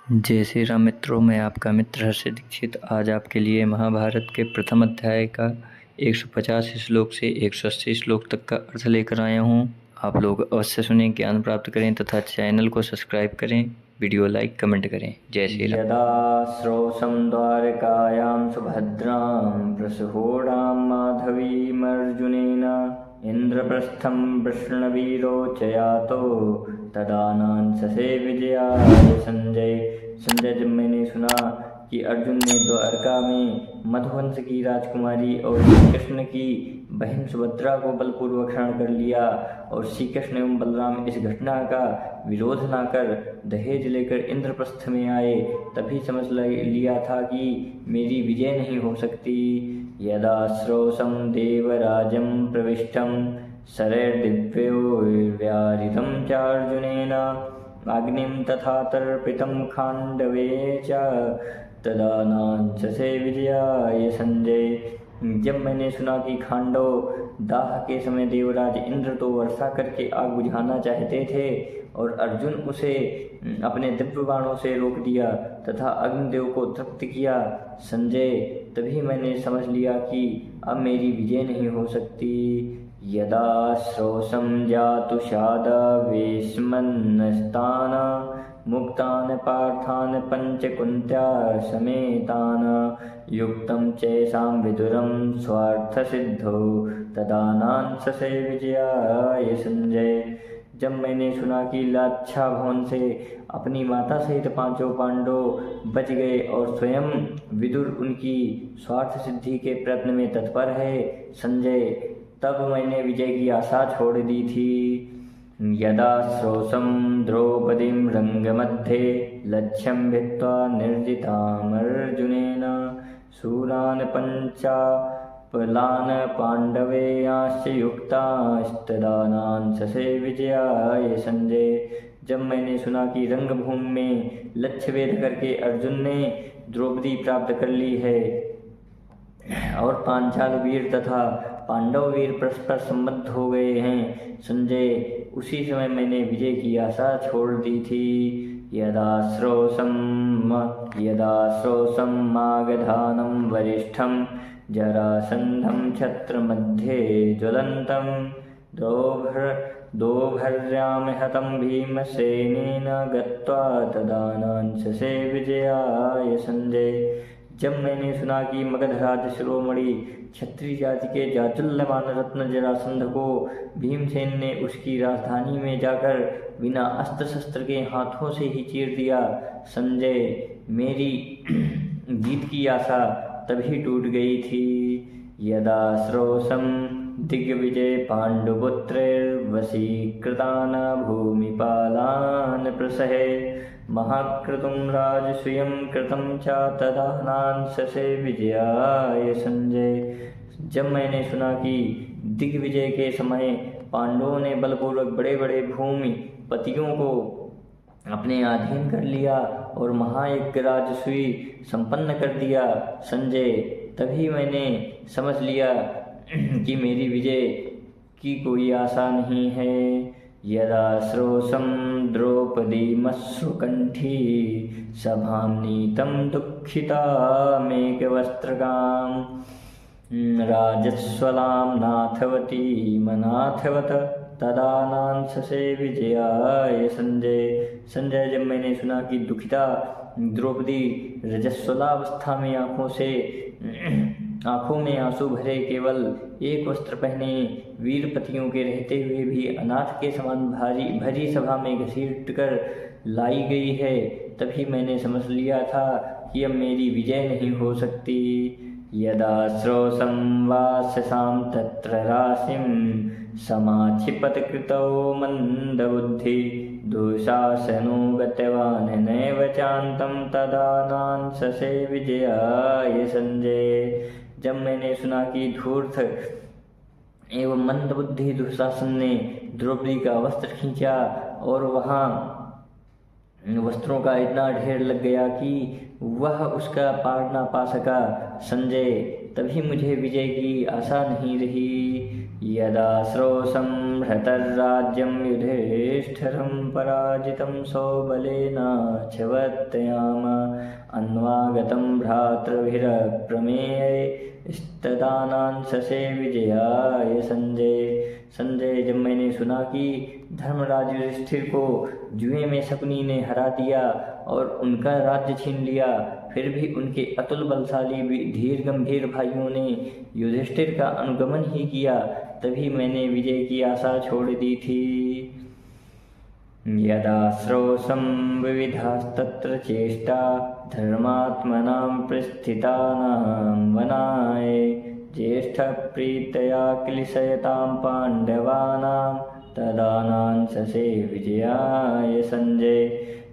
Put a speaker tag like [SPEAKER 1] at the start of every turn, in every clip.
[SPEAKER 1] जय श्री राम मित्रों, मैं आपका मित्र हर्ष दीक्षित आज आपके लिए महाभारत के प्रथम अध्याय का 150 श्लोक से 180 श्लोक तक का अर्थ लेकर आया हूँ। आप लोग अवश्य सुनें, ज्ञान प्राप्त करें तथा चैनल को सब्सक्राइब करें, वीडियो लाइक कमेंट करें। जय श्री राम।
[SPEAKER 2] यदा श्रोषं द्वारकायां सुभद्रां प्रसहोडां माधवीमर्जुनेन इन्द्रप्रस्थं वृष्णवीरो च यातो तदानांससे विजयाय संजय जब मैंने सुना कि अर्जुन ने द्वारका में मधुवंश की राजकुमारी और श्री कृष्ण की बहन सुभद्रा को बलपूर्वक हरण कर लिया और श्री कृष्ण एवं बलराम इस घटना का विरोध न कर दहेज लेकर इंद्रप्रस्थ में आए, तभी समझ लिया था कि मेरी विजय नहीं हो सकती। यदा श्रोषं देवराजं प्रविष्टं शरैर्दिव्यो व्याहृतं चार्जुनेन अग्निं तथा तर्पितं खाण्डवे च तदानांससे विजयाय संजय। जब मैंने सुना कि खांडव दाह के समय देवराज इंद्र तो वर्षा करके आग बुझाना चाहते थे और अर्जुन उसे अपने दिव्य बाणों से रोक दिया तथा अग्निदेव को तृप्त किया संजय, तभी मैंने समझ लिया कि अब मेरी विजय नहीं हो सकती। यदा श्रोषं जातुषाद वेश्मन्नस्तान मुक्तान पार्थान पंचकुंत्या समेतान युक्तं चैषां विदुरं स्वार्थसिद्धौ तदानांससे विजयाय संजय। जब मैंने सुना कि लाक्षा भवन से अपनी माता सहित पांचों पांडव बच गए और स्वयं विदुर उनकी स्वार्थ सिद्धि के प्रयत्न में तत्पर है संजय, तब मैंने विजय की आशा छोड़ दी थी। यदा श्रोषं द्रौपदीं रंगमध्ये लक्ष्यं भित्त्वा निर्जितामर्जुनेन शूरान् पंचापलान् पाण्डवेयाश्च युक्तास्तदानांससे विजयाय संजय। जब मैंने सुना कि रंगभूमि में लक्ष्य भेद करके अर्जुन ने द्रौपदी प्राप्त कर ली है और पांचाल वीर तथा पांडव वीर परस्पर संबद्ध हो गए हैं संजय, उसी समय मैंने विजय की आशा छोड़ दी थी। यदा श्रोषं मागधानं वरिष्ठं जरासन्धं छत्रमध्ये ज्वलन्तं दोभर्यां हतं भीमसेनेन गत्वा तदानांससे विजयाय संजय। जब मैंने सुना कि मगधराज शिरोमणि क्षत्रिय जाति के जाज्वल्यमान रत्न जरासंध को भीमसेन ने उसकी राजधानी में जाकर बिना अस्त्र शस्त्र के हाथों से ही चीर दिया संजय, मेरी जीत की आशा तभी टूट गई थी। यदा श्रोषं दिग्विजय पाण्डुपुत्रैर्वशीकृतान् भूमिपालान् प्रसहे महाक्रतुं राजसूयं कृतं च तदानांससे विजयाय संजय। जब मैंने सुना कि दिग्विजय के समय पांडवों ने बलपूर्वक बड़े बड़े भूमि पतियों को अपने अधीन कर लिया और महायज्ञ राजसूय संपन्न कर दिया संजय, तभी मैंने समझ लिया कि मेरी विजय की कोई आशा नहीं है। यदा श्रोषं द्रौपदीमश्रुकण्ठी सभां नीतं दुःखितामेकवस्त्रकां राजस्वलां नाथवतीमनाथवत तदानांससे विजयाय संजय। संजय जब मैंने सुना कि दुखिता द्रौपदी रजस्वलावस्था में आंखों में आंसू भरे केवल एक वस्त्र पहने वीरपतियों के रहते हुए भी अनाथ के समान भरी सभा में घसीट कर लाई गई है, तभी मैंने समझ लिया था कि अब मेरी विजय नहीं हो सकती। यदा श्रोषं वाससां तत्र राशिं समाक्षिपत कृतो मंदबुद्धि दुःशासनो गतवान् नैव चान्तं तदानांससे विजयाय संजय। जब मैंने सुना कि धूर्त एवं मंदबुद्धि दुशासन ने द्रौपदी का वस्त्र खींचा और वहाँ वस्त्रों का इतना ढेर लग गया कि वह उसका पार ना पा सका संजय, तभी मुझे विजय की आशा नहीं रही। यदा श्रोषं संहृतर्राज्यं युधिष्ठिरं पराजितं सौबलेन क्षवत्याम अन्वागतं भ्रातृभिरप्रमेये स्तदानांससे विजयाय संजय जब मैंने सुना कि धर्मराज युधिष्ठिर को जुए में शकुनी ने हरा दिया और उनका राज्य छीन लिया, फिर भी उनके अतुल बलशाली धीर गंभीर भाइयों ने युधिष्ठिर का अनुगमन ही किया, तभी मैंने विजय की आशा छोड़ दी थी। यदा श्रोषं विविधास्तत्र चेष्टा धर्मात्मनां प्रस्थितानां वनाय ज्येष्ठप्रीतया क्लिशयतां पांडवानां तदानांससे विजयाय संजय।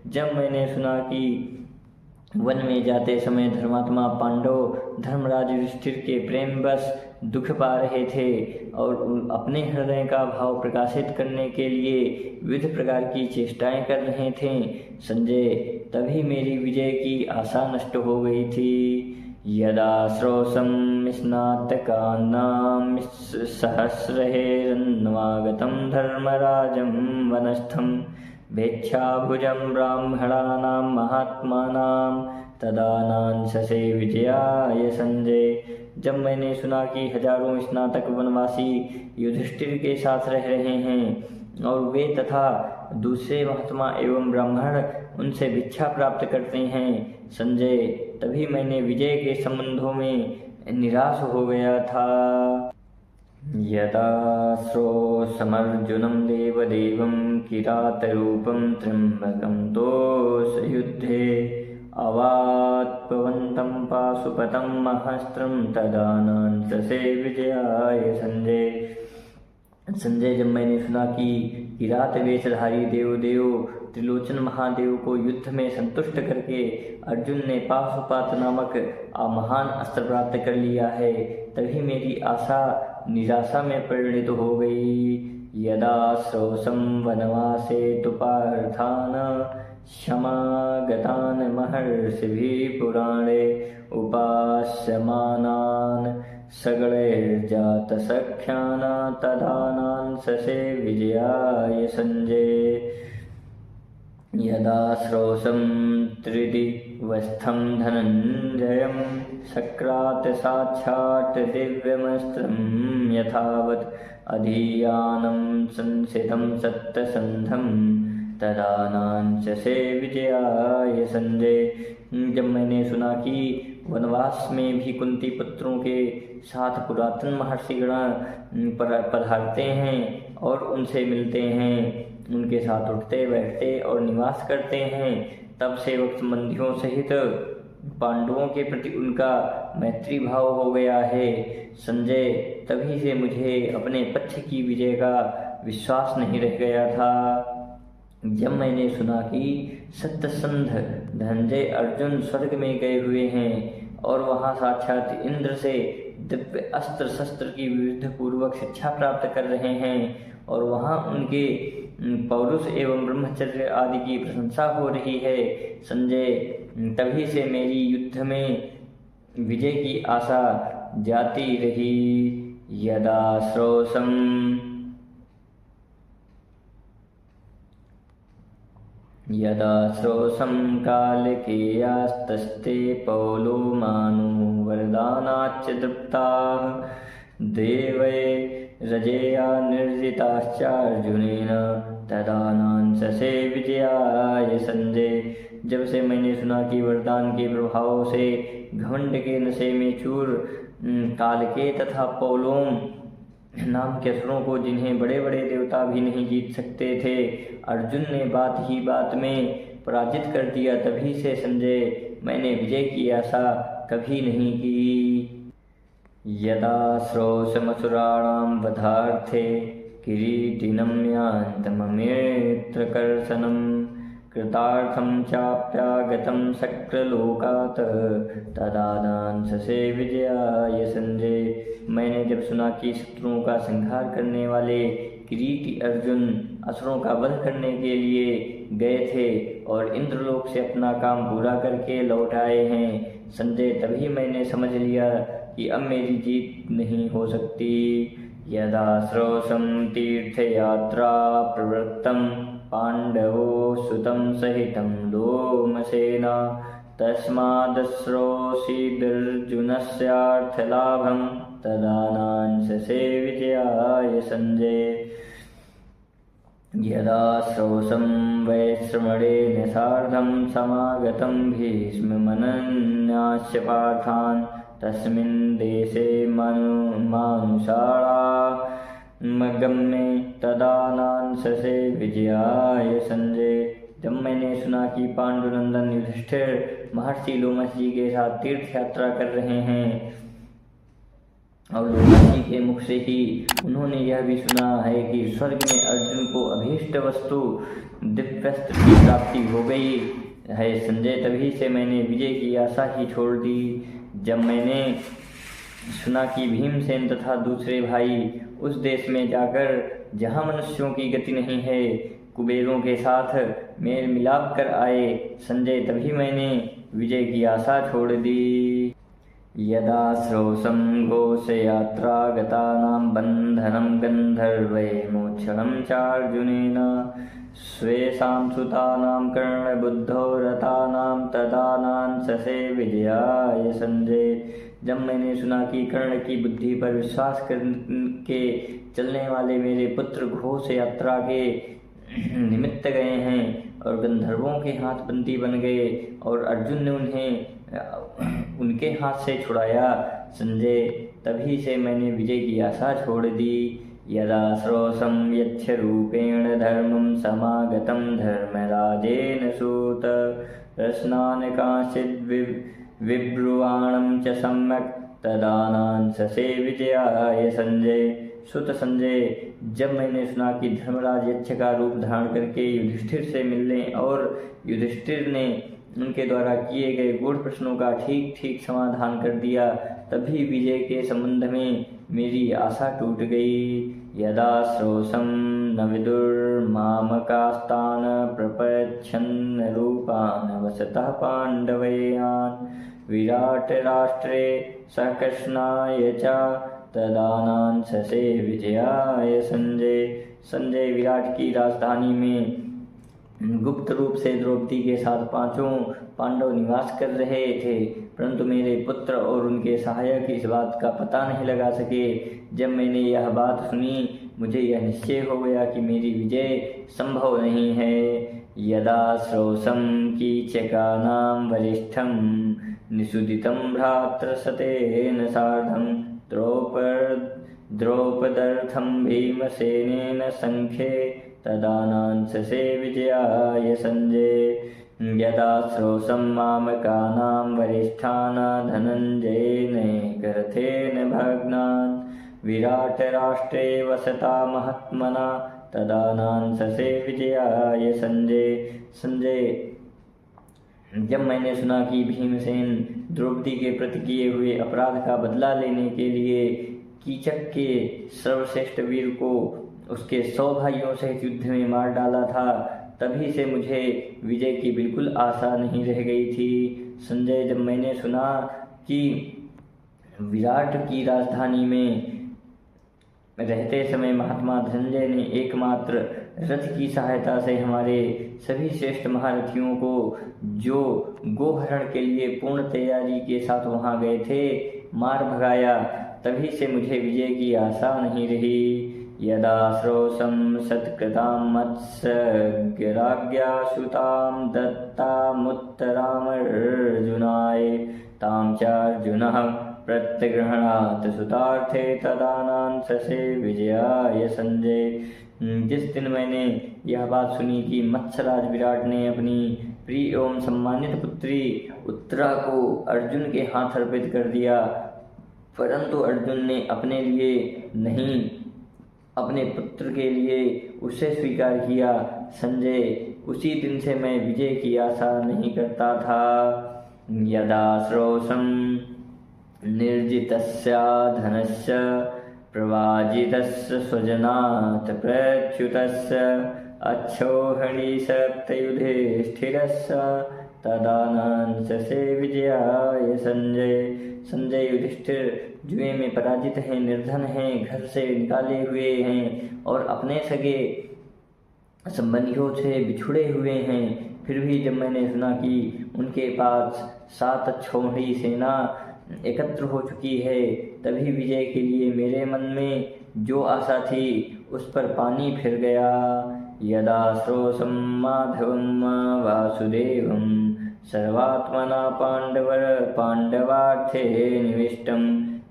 [SPEAKER 2] जब मैंने सुना कि वन में जाते समय धर्मात्मा पांडव धर्मराज युधिष्ठिर के प्रेम बस दुख पा रहे थे और अपने हृदय का भाव प्रकाशित करने के लिए विविध प्रकार की चेष्टाएं कर रहे थे संजय, तभी मेरी विजय की आशा नष्ट हो गई थी। यदा श्रोषं स्नातकानां सहस्रहेरन्वागतं धर्मराजं वनस्थं भेक्षाभुजं ब्राह्मणानां महात्मानां तदानांससे विजयाय संजय। जब मैंने सुना कि हजारों स्नातक वनवासी युधिष्ठिर के साथ रह रहे हैं और वे तथा दूसरे महात्मा एवं ब्राह्मण उनसे भिक्षा प्राप्त करते हैं संजय, तभी मैंने विजय के संबंधों में निराश हो गया था। यदा श्रोषमर्जुनं देवदेवं किरातरूपं त्र्यम्बकं तोषयुद्धे अवात्पवन्तं पाशुपतं महस्त्रं तदानांससे विजयाय संजय जब मैंने सुना कि किरात वेशधारी देवदेव त्रिलोचन महादेव को युद्ध में संतुष्ट करके अर्जुन ने पाशुपात नामक महान अस्त्र प्राप्त कर लिया है, तभी मेरी आशा निराशा में परिणित हो गई। यदा श्रोषं वनवासे तु पार्थान क्षमागतान् महर्षिभिः पुराणे उपास्यमानान् सगणैर्जातसख्यान् तदानांससे विजयाय संजय। यदा श्रोषं त्रिदिवस्थं धनञ्जयं सक्रात साक्षात् दिव्यमस्त्रं यथावत् अधीयानं संसितं सत्यसन्धं तदानांससे विजयाय संजय। जब मैंने सुना कि वनवास में भी कुंती पुत्रों के साथ पुरातन महर्षिगण पधारते हैं और उनसे मिलते हैं, उनके साथ उठते बैठते और निवास करते हैं, तब सेवक संबंधियों सहित पांडवों के प्रति उनका मैत्री भाव हो गया है संजय। तभी से मुझे अपने पक्ष की विजय का विश्वास नहीं रह गया था। जब मैंने सुना कि सत्यसंध धनंजय अर्जुन स्वर्ग में गए हुए हैं और वहां साक्षात इंद्र से दिव्य अस्त्र शस्त्र की विविध पूर्वक शिक्षा प्राप्त कर रहे हैं और वहां उनके पौरुष एवं ब्रह्मचर्य आदि की प्रशंसा हो रही है संजय, तभी से मेरी युद्ध में विजय की आशा जाती रही। यदा श्रोषं कालकेयास्तस्ते पौलो मानो वरदानाच्च तृप्ताः देवै रजेया निर्जिताश्चार्जुनेन तदानांससे विजयाय संजय। जब से मैंने सुना कि वरदान के प्रभाव से घमंड के नशे में चूर कालके तथा पौलोम नाम के असुरों को, जिन्हें बड़े बड़े देवता भी नहीं जीत सकते थे, अर्जुन ने बात ही बात में पराजित कर दिया, तभी से संजय मैंने विजय की आशा कभी नहीं की। यदा श्रोषमसुराणां वधार्थे किरीटिनं यान्तममित्रकर्षणं कृतार्थं चाप्यागतं शक्रलोकात् तदानांससे विजयाय संजय। मैंने जब सुना कि शत्रुओं का संहार करने वाले किरीटी अर्जुन असुरों का वध करने के लिए गए थे और इंद्रलोक से अपना काम पूरा करके लौट आए हैं संजय, तभी मैंने समझ लिया कि अब मेरी जीत नहीं हो सकती। यदा श्रोषं तीर्थयात्रा प्रवृत्तं पाण्डवो सुतं सहितं लोमसेन तस्मादश्रोषीदर्जुनस्यार्थलाभं तदानांशसे विजयाय संजय। यदा श्रोषं वैश्रवणेन सार्धं समागतं भीष्ममनन्यास्य पार्थान् तस्मिन् देशे मानुषाणामगम्ये तदानांशसे विजयाय संजय। जब मैंने सुना कि पांडुनंदन युधिष्ठिर महर्षि लोमश जी के साथ तीर्थ यात्रा कर रहे हैं और लोमश जी के मुख से ही उन्होंने यह भी सुना है कि स्वर्ग में अर्जुन को अभीष्ट वस्तु दिव्यास्त्र की प्राप्ति हो गई है संजय, तभी से मैंने विजय की आशा ही छोड़ दी। जब मैंने सुना कि भीमसेन तथा दूसरे भाई उस देश में जाकर जहाँ मनुष्यों की गति नहीं है कुबेरों के साथ मेल मिलाप कर आए संजय, तभी मैंने विजय की आशा छोड़ दी। यदा श्रोषं घोषयात्रागतानां बन्धनं गन्धर्वैर्मोक्षणं चार्जुनेन स्वेषां सुतानां कर्णबुद्धौ रतानां तदानांशसे विजयाय संजय। जब मैंने सुना कि कर्ण की बुद्धि पर विश्वास करके चलने वाले मेरे पुत्र घोष यात्रा के निमित्त गए हैं और गंधर्वों के हाथ बंदी बन गए और अर्जुन ने उन्हें उनके हाथ से छुड़ाया संजय, तभी से मैंने विजय की आशा छोड़ दी। यदा श्रोषं यच्छरूपेण धर्मं समागतं धर्मराजेन सूत रत्नान् कांचिद् विब्रुवाणं च सम्यक् तदानांशसे विजयाय संजय। सुत संजय, जब मैंने सुना कि धर्मराज यक्ष का रूप धारण करके युधिष्ठिर से मिलने और युधिष्ठिर ने उनके द्वारा किए गए गूढ़ प्रश्नों का ठीक ठीक समाधान कर दिया, तभी विजय के संबंध में मेरी आशा टूट गई। यदा श्रोषं न विदुर्मामकास्तान् प्रपच्छन् रूपान् वसतः पाण्डवयान् विराट राष्ट्रे सकृष्णाय च तदानांशसे विजयाय संजय। संजय, विराट की राजधानी में गुप्त रूप से द्रौपदी के साथ पांचों पांडव निवास कर रहे थे, परंतु मेरे पुत्र और उनके सहायक इस बात का पता नहीं लगा सके। जब मैंने यह बात सुनी मुझे यह निश्चय हो गया कि मेरी विजय संभव नहीं है। यदा श्रोषं कीचकानां वरिष्ठं निषुदितं भ्रातृसतेन सार्धं द्रौपदर्थं भीमसेनेन संख्ये तदानांशसे विजयाय संजय। यदा श्रोषं मामकानां वरिष्ठान् धनञ्जयेन रथेन भग्नान् विराट राष्ट्रे वसता महात्मना तदानांशसे विजयाय संजय। संजय, जब मैंने सुना कि भीमसेन द्रौपदी के प्रति किए हुए अपराध का बदला लेने के लिए कीचक के सर्वश्रेष्ठ वीर को उसके 100 भाइयों सहित युद्ध में मार डाला था, तभी से मुझे विजय की बिल्कुल आशा नहीं रह गई थी। संजय, जब मैंने सुना कि विराट की राजधानी में रहते समय महात्मा धनंजय ने एकमात्र रथ की सहायता से हमारे सभी श्रेष्ठ महारथियों को जो गोहरण के लिए पूर्ण तैयारी के साथ वहां गए थे मार भगाया, तभी से मुझे विजय की आशा नहीं रही। यदा श्रोषं सत्कृतां मत्स्यज्ञराज्ञा सुतां दत्तामुत्तरामर्जुनाय तां चार्जुनः प्रत्यगृह्णात् सुतार्थे तदानांशसे विजयाय संजय। जिस दिन मैंने यह बात सुनी कि मत्स्यराज विराट ने अपनी प्रिय एवं सम्मानित पुत्री उत्तरा को अर्जुन के हाथ अर्पित कर दिया, परंतु अर्जुन ने अपने लिए नहीं अपने पुत्र के लिए उसे स्वीकार किया संजय, उसी दिन से मैं विजय की आशा नहीं करता था। यदा श्रोषं निर्जितस्य धनस्य प्रवाजितस्य स्वजनात् प्रच्युतस्य अच्छोहणि सप्तयुधिष्ठिरस्य तदानांससे विजयाय संजय। संजय युधिष्ठिर जुए में पराजित हैं, निर्धन हैं, घर से निकाले हुए हैं और अपने सगे संबंधियों से बिछुड़े हुए हैं। फिर भी जब मैंने सुना कि उनके पास 7 छोड़ी सेना एकत्र हो चुकी है, तभी विजय के लिए मेरे मन में जो आशा थी उस पर पानी फिर गया। यदा श्रोषं माधवं वासुदेवं सर्वात्मना पांडवार्थे निविष्टं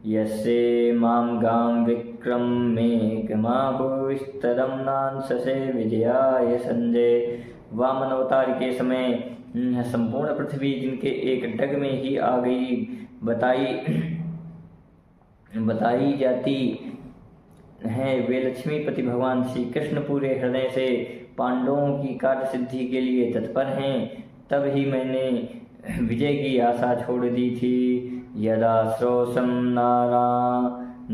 [SPEAKER 2] यस्य मां गां विक्रमेकमाहुस्तदं नांससे विजयाय संजय। वामन अवतार के समय संपूर्ण पृथ्वी जिनके एक डग में ही आ गई बताई जाती है, वे लक्ष्मीपति भगवान श्री कृष्ण पूरे हृदय से पांडवों की कार्य सिद्धि के लिए तत्पर हैं। तब ही मैंने विजय की आशा छोड़ दी थी। यदा श्रोषं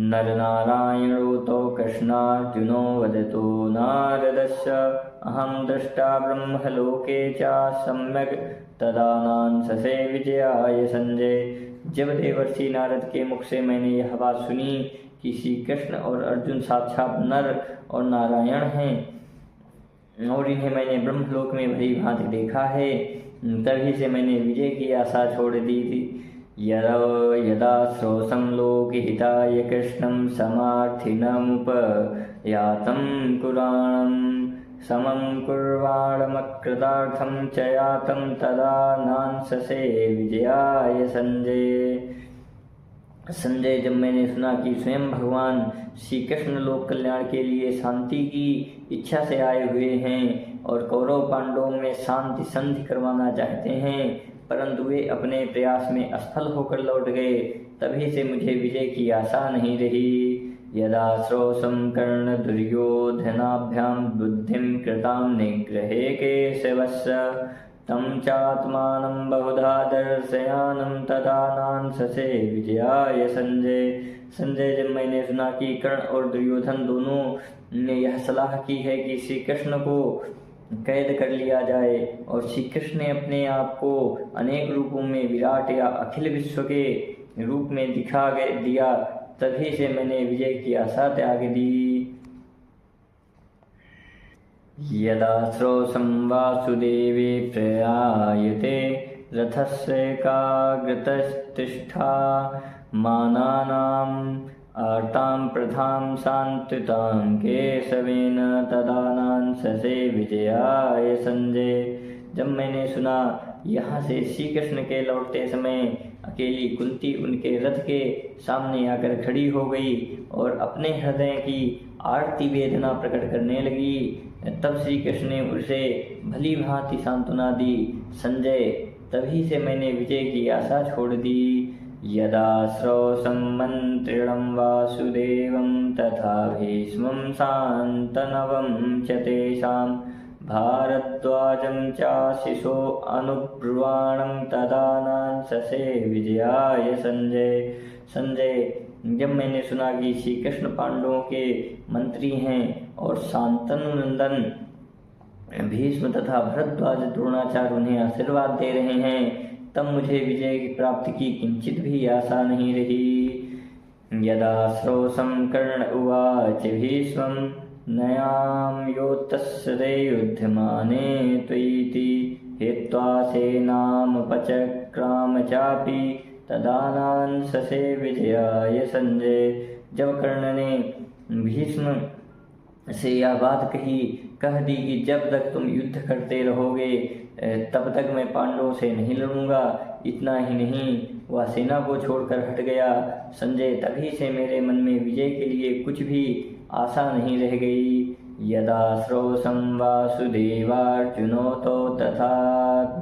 [SPEAKER 2] नरनारायणो तो कृष्णार्जुनो वदतो नारदस्य अहं दृष्टा ब्रह्मलोके च सम्यक् तदानांससे विजयाय संजय। जब देवर्षि नारद के मुख से मैंने यह बात सुनी कि श्री कृष्ण और अर्जुन साक्षात नर और नारायण हैं और इन्हें मैंने ब्रह्मलोक में भली भांति देखा है, तभी से मैंने विजय की आशा छोड़ दी थी। यदा श्रोषं लोकहिताय कृष्णं समार्थिनमुपयातं कुराणं समं कुर्वाणमकृतार्थं च यातं तदा नांससे विजयाय संजय। संजय, जब मैंने सुना कि स्वयं भगवान श्री कृष्ण लोक कल्याण के लिए शांति की इच्छा से आए हुए हैं और कौरव पांडवों में शांति संधि करवाना चाहते हैं, परंतु वे अपने प्रयास में असफल होकर लौट गए, तभी से मुझे विजय की आशा नहीं रही। यदा श्रोषं कर्ण दुर्योधनाभ्यां बुद्धिं कृतां निग्रहे केशवस्य तं चात्मानं बहुधा दर्शयानं तदा नांससे विजयाय संजय। संजय, जब मैंने सुना कि कर्ण और दुर्योधन दोनों ने यह सलाह की है कि श्री कृष्ण को कैद कर लिया जाए और श्री कृष्ण ने अपने आप को अनेक रूपों में विराट या अखिल विश्व के रूप में दिखा दिया, तभी से मैंने विजय की आशा त्याग दी। यदा श्रोषं वासुदेवे प्रयायते रथस्यैकाग्रतस्तिष्ठा मानानाम् आर्तां प्रथां शान्तितां केशवेन तदानांससे विजयाय संजय। जब मैंने सुना यहाँ से श्री कृष्ण के लौटते समय अकेली कुंती उनके रथ के सामने आकर खड़ी हो गई और अपने हृदय की आरती वेदना प्रकट करने लगी, तब श्री कृष्ण ने उसे भली भांति सांत्वना दी। संजय, तभी से मैंने विजय की आशा छोड़ दी। यदा श्रोषं मन्त्रिणं वासुदेवं तथा भीष्मं शान्तनवं च तेषां भारद्वाजं चाशिषो अनुब्रुवाणं तदा नांससे विजयाय संजय। संजय, जब मैंने सुना कि श्री कृष्ण पांडवों के मंत्री हैं और शांतनु नंदन भीष्म तथा भरद्वाज द्रोणाचार्य उन्हें आशीर्वाद दे रहे हैं, तब मुझे विजय की प्राप्ति की किंचित भी आशा नहीं रही। यदा श्रोषं कर्ण उवाच भीष्मं नयां योत्तस्सदे युध्यमाने त्वयिति हित्वा सेनामुपचक्राम चापि तदा नांससे विजयाय संजय। जब कर्ण ने भीष्म से यह बात कह दी कि जब तक तुम युद्ध करते रहोगे तब तक मैं पांडवों से नहीं लड़ूंगा, इतना ही नहीं वह सेना को छोड़कर हट गया। संजय, तभी से मेरे मन में विजय के लिए कुछ भी आशा नहीं रह गई। यदा श्रोषं वासुदेवार्जुनो तो तथा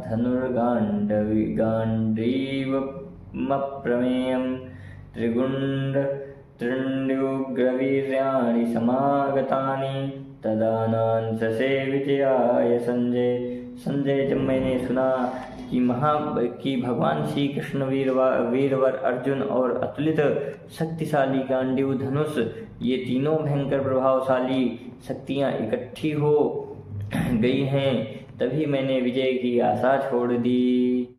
[SPEAKER 2] धनुर्गाण्डीवमप्रमेयं त्रिण्ड्युग्रवीर्याणि समागतानि तदा नांससे विजयाय संजय। संजय, जब मैंने सुना कि भगवान श्री कृष्ण वीरवर अर्जुन और अतुलित शक्तिशाली गांडीव धनुष ये तीनों भयंकर प्रभावशाली शक्तियाँ इकट्ठी हो गई हैं, तभी मैंने विजय की आशा छोड़ दी।